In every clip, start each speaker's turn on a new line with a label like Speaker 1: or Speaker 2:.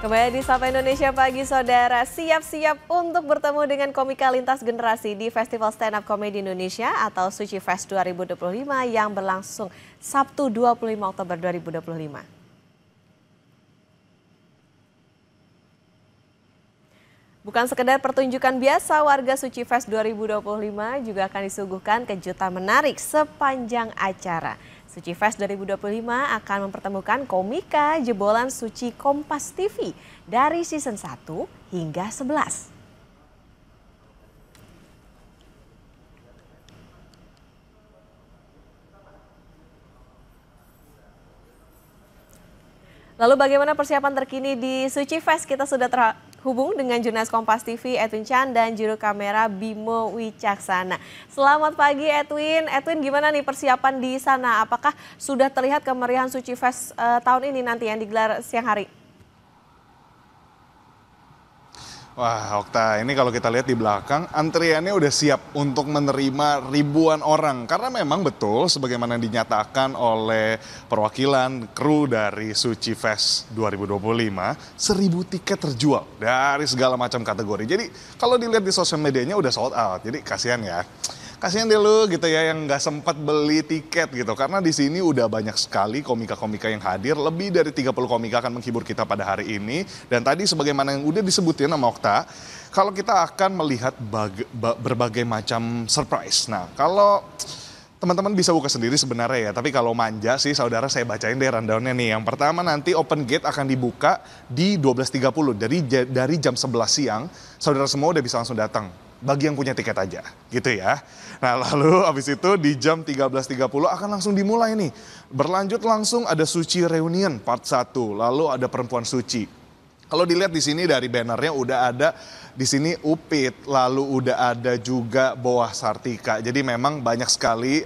Speaker 1: Kembali di Sapa Indonesia Pagi, saudara. Siap-siap untuk bertemu dengan komika lintas generasi di Festival Stand Up Comedy Indonesia atau Suci Fest 2025 yang berlangsung Sabtu 25 Oktober 2025. Bukan sekedar pertunjukan biasa, warga Suci Fest 2025 juga akan disuguhkan kejutan menarik sepanjang acara. Suci Fest 2025 akan mempertemukan komika jebolan Suci Kompas TV dari season 1 hingga 11. Lalu bagaimana persiapan terkini di Suci Fest? Kita sudah terhubung dengan jurnalis Kompas TV Edwin Chan dan juru kamera Bimo Wicaksana. Selamat pagi Edwin. Edwin, gimana nih persiapan di sana? Apakah sudah terlihat kemeriahan Suci Fest tahun ini nanti yang digelar siang hari?
Speaker 2: Wah, Okta, ini kalau kita lihat di belakang, antriannya udah siap untuk menerima ribuan orang. Karena memang betul, sebagaimana dinyatakan oleh perwakilan kru dari Suci Fest 2025, 1.000 tiket terjual dari segala macam kategori. Jadi kalau dilihat di sosial medianya udah sold out, jadi kasihan ya. Kasihan deh lu gitu ya yang nggak sempat beli tiket gitu. Karena di sini udah banyak sekali komika-komika yang hadir. Lebih dari 30 komika akan menghibur kita pada hari ini. Dan tadi sebagaimana yang udah disebutin sama Okta, kalau kita akan melihat berbagai macam surprise. Nah, kalau teman-teman bisa buka sendiri sebenarnya ya. Tapi kalau manja sih saudara, saya bacain deh rundownnya nih. Yang pertama nanti open gate akan dibuka di 12.30. Dari jam 11 siang, saudara semua udah bisa langsung datang. Bagi yang punya tiket aja, gitu ya. Nah lalu abis itu di jam 13.30 akan langsung dimulai nih. Berlanjut langsung ada Suci Reunion part 1, lalu ada Perempuan Suci. Kalau dilihat di sini dari bannernya udah ada di sini Upit, lalu udah ada juga Boah Sartika. Jadi memang banyak sekali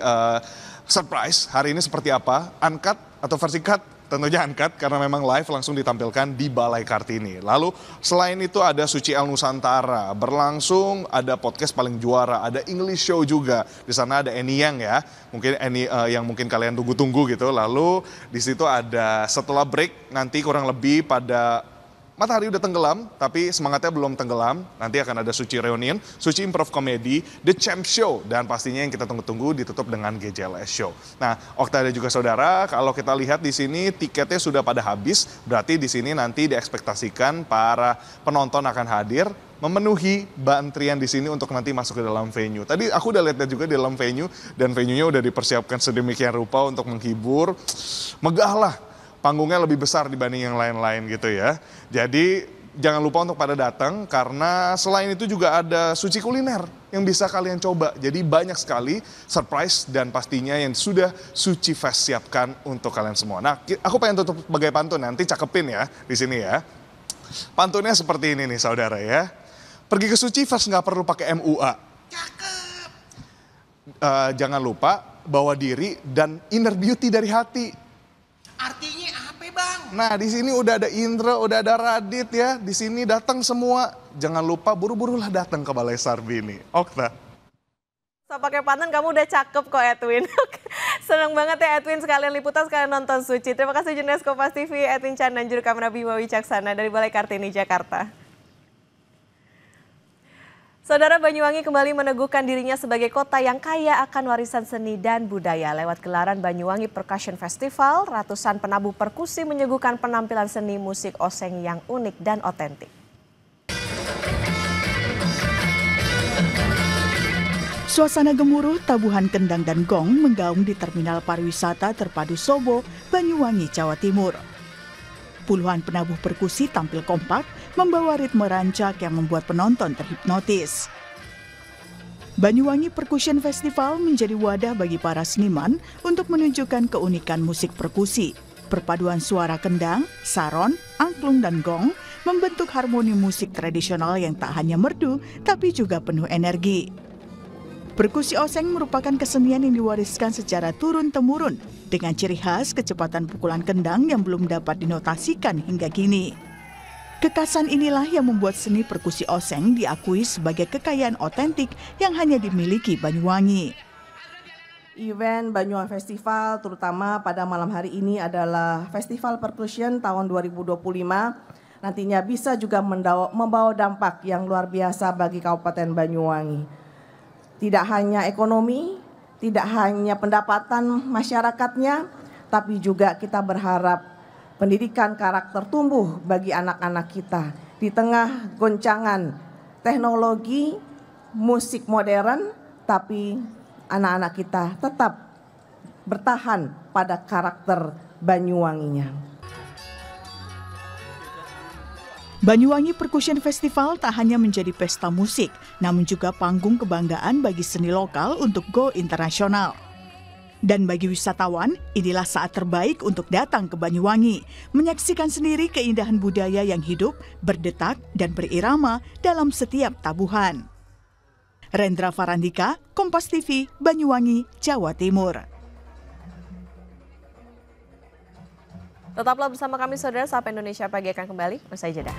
Speaker 2: surprise hari ini seperti apa, uncut atau versi cut. Tentunya uncut karena memang live langsung ditampilkan di Balai Kartini. Lalu selain itu ada Suci El Nusantara, berlangsung ada podcast paling juara, ada English show juga. Di sana ada Eni Yang ya, mungkin Eni yang mungkin kalian tunggu-tunggu gitu. Lalu di situ ada setelah break nanti kurang lebih pada matahari udah tenggelam, tapi semangatnya belum tenggelam. Nanti akan ada Suci Reunion, Suci Improv Comedy, The Champ Show, dan pastinya yang kita tunggu-tunggu ditutup dengan GJLS Show. Nah, Okta dan juga saudara, kalau kita lihat di sini tiketnya sudah pada habis, berarti di sini nanti diekspektasikan para penonton akan hadir, memenuhi antrian di sini untuk nanti masuk ke dalam venue. Tadi aku udah lihat juga di dalam venue, dan venue-nya udah dipersiapkan sedemikian rupa untuk menghibur. Megah lah. Panggungnya lebih besar dibanding yang lain-lain gitu ya. Jadi jangan lupa untuk pada datang karena selain itu juga ada Suci Kuliner yang bisa kalian coba. Jadi banyak sekali surprise dan pastinya yang sudah Suci Fest siapkan untuk kalian semua. Nah, aku pengen tutup sebagai pantun, nanti cakepin ya di sini ya. Pantunnya seperti ini nih saudara ya. Pergi ke Suci Fest nggak perlu pakai MUA. Cakep. Jangan lupa bawa diri dan inner beauty dari hati.
Speaker 3: Artinya apa bang?
Speaker 2: Nah di sini udah ada Indra, udah ada Radit ya. Di sini datang semua. Jangan lupa buru-burulah datang ke Balai Sarbi ini. Okta.
Speaker 1: So, pakai pantun kamu udah cakep kok Edwin. Seneng banget ya Edwin, sekalian liputan sekalian nonton Suci. Terima kasih jurnalis Kompas TV Edwin Chan dan juru kamera Bimo Wicaksana dari Balai Kartini Jakarta. Saudara, Banyuwangi kembali meneguhkan dirinya sebagai kota yang kaya akan warisan seni dan budaya. Lewat gelaran Banyuwangi Percussion Festival, ratusan penabuh perkusi menyuguhkan penampilan seni musik oseng yang unik dan otentik.
Speaker 4: Suasana gemuruh, tabuhan kendang dan gong menggaung di Terminal Pariwisata Terpadu Sobo, Banyuwangi, Jawa Timur. Puluhan penabuh perkusi tampil kompak, membawa ritme rancak yang membuat penonton terhipnotis. Banyuwangi Percussion Festival menjadi wadah bagi para seniman untuk menunjukkan keunikan musik perkusi. Perpaduan suara kendang, saron, angklung, dan gong membentuk harmoni musik tradisional yang tak hanya merdu, tapi juga penuh energi. Perkusi oseng merupakan kesenian yang diwariskan secara turun-temurun dengan ciri khas kecepatan pukulan kendang yang belum dapat dinotasikan hingga kini. Kekhasan inilah yang membuat seni perkusi oseng diakui sebagai kekayaan otentik yang hanya dimiliki Banyuwangi.
Speaker 5: Event Banyuwangi Festival terutama pada malam hari ini adalah Festival Percussion tahun 2025 nantinya bisa juga membawa dampak yang luar biasa bagi Kabupaten Banyuwangi. Tidak hanya ekonomi, tidak hanya pendapatan masyarakatnya, tapi juga kita berharap pendidikan karakter tumbuh bagi anak-anak kita. Di tengah goncangan teknologi, musik modern, tapi anak-anak kita tetap bertahan pada karakter Banyuwanginya.
Speaker 4: Banyuwangi Percussion Festival tak hanya menjadi pesta musik, namun juga panggung kebanggaan bagi seni lokal untuk go internasional. Dan bagi wisatawan, inilah saat terbaik untuk datang ke Banyuwangi, menyaksikan sendiri keindahan budaya yang hidup, berdetak, dan berirama dalam setiap tabuhan. Rendra Farandika, Kompas TV, Banyuwangi, Jawa Timur.
Speaker 1: Tetaplah bersama kami saudara, Sapa Indonesia Pagi akan kembali usai jeda.